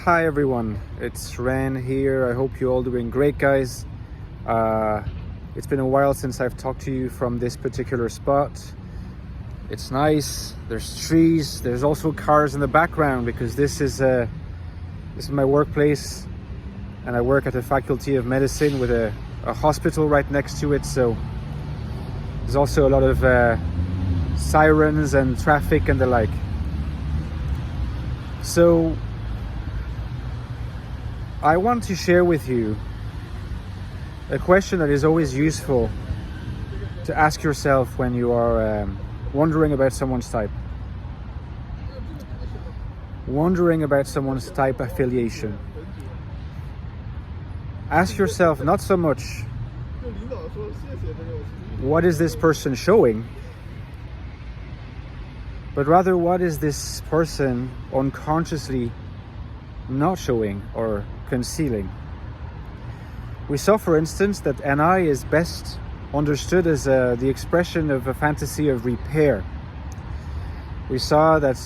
Hi everyone, it's Ren here. I hope you're all doing great, guys. It's been a while since I've talked to you from this particular spot. It's nice, there's trees, there's also cars in the background because this is my workplace and I work at the Faculty of Medicine with a hospital right next to it, so there's also a lot of sirens and traffic and the like. So I want to share with you a question that is always useful to ask yourself when you are wondering about someone's type. Wondering about someone's type affiliation. Ask yourself not so much what is this person showing, but rather what is this person unconsciously not showing or concealing. We saw, for instance, that NI is best understood as the expression of a fantasy of repair. We saw that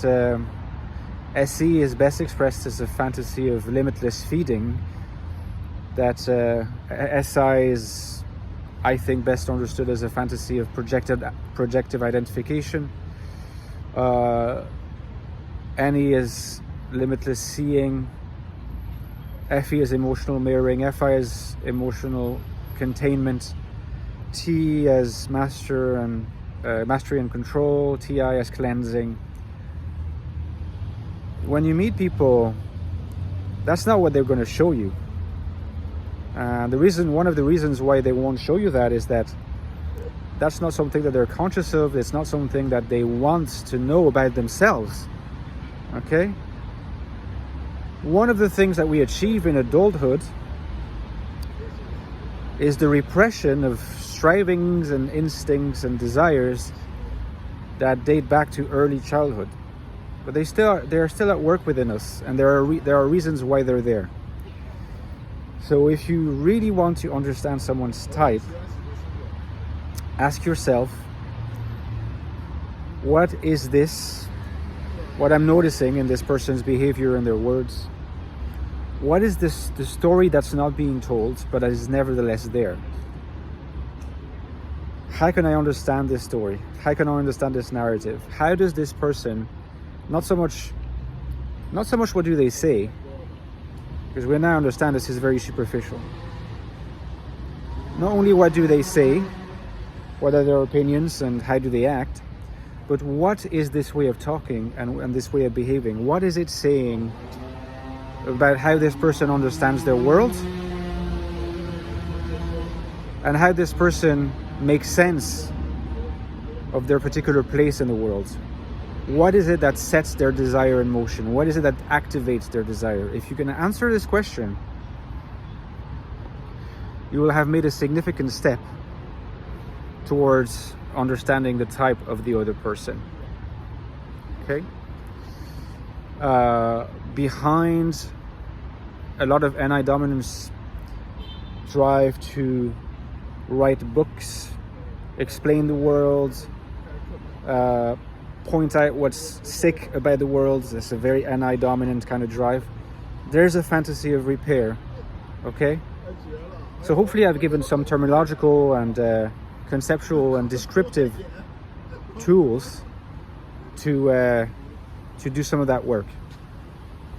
SE is best expressed as a fantasy of limitless feeding, that SI is, I think, best understood as a fantasy of projective identification. NE is limitless seeing, FE is emotional mirroring, FI is emotional containment, T as mastery and control, TI as cleansing. When you meet people, that's not what they're going to show you. One of the reasons why they won't show you that is that that's not something that they're conscious of. It's not something that they want to know about themselves. Okay? One of the things that we achieve in adulthood is the repression of strivings and instincts and desires that date back to early childhood. But they're still at work within us, and there are reasons why they're there. So if you really want to understand someone's type, ask yourself, what is this? What I'm noticing in this person's behavior and their words? What is the story that's not being told, but is nevertheless there? How can I understand this story? How can I understand this narrative? How does this person, not so much what do they say, because we now understand this is very superficial. Not only what do they say, what are their opinions and how do they act, but what is this way of talking and this way of behaving? What is it saying about how this person understands their world and how this person makes sense of their particular place in the world? What is it that sets their desire in motion? What is it that activates their desire? If you can answer this question, you will have made a significant step towards understanding the type of the other person. Okay? Behind a lot of NI dominance drive to write books, explain the world, point out what's sick about the world, that's a very NI dominant kind of drive. There's a fantasy of repair. Okay? So hopefully I've given some terminological and conceptual and descriptive tools to do some of that work.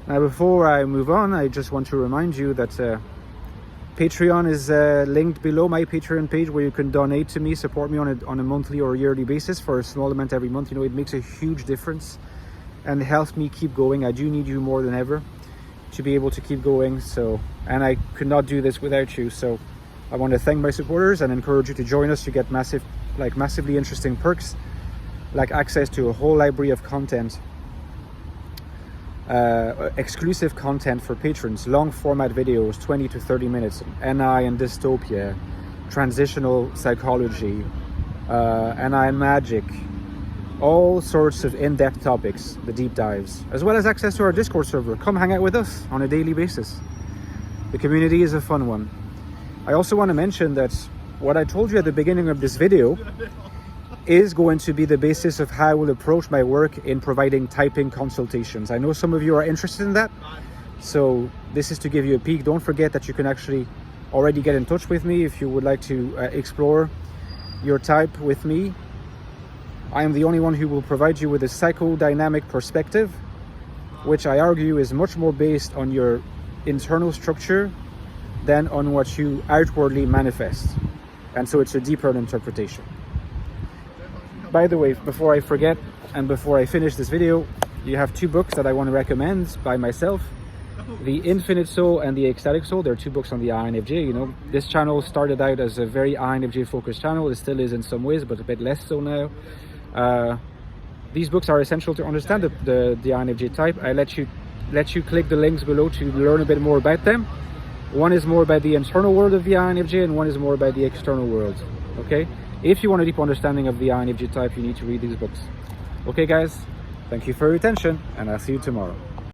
Now, before I move on, I just want to remind you that Patreon is linked below, my Patreon page, where you can donate to me, support me on a monthly or yearly basis for a small amount every month. You know, it makes a huge difference and helps me keep going. I do need you more than ever to be able to keep going. And I could not do this without you. So I want to thank my supporters and encourage you to join us. You get massively interesting perks, like access to a whole library of content, exclusive content for patrons, long format videos, 20 to 30 minutes, NI and dystopia, transitional psychology, NI and magic, all sorts of in-depth topics, the deep dives, as well as access to our Discord server. Come hang out with us on a daily basis. The community is a fun one. I also want to mention that what I told you at the beginning of this video is going to be the basis of how I will approach my work in providing typing consultations. I know some of you are interested in that. So this is to give you a peek. Don't forget that you can actually already get in touch with me if you would like to explore your type with me. I am the only one who will provide you with a psychodynamic perspective, which I argue is much more based on your internal structure than on what you outwardly manifest. And so it's a deeper interpretation. By the way, before I forget and before I finish this video, you have two books that I want to recommend by myself. The Infinite Soul and the Ecstatic Soul. They're two books on the INFJ. You know, this channel started out as a very INFJ focused channel. It still is in some ways, but a bit less so now. These books are essential to understand the INFJ type. I let you click the links below to learn a bit more about them. One is more about the internal world of the INFJ, and one is more about the external world. Okay? If you want a deep understanding of the INFJ type, you need to read these books. Okay, guys? Thank you for your attention, and I'll see you tomorrow.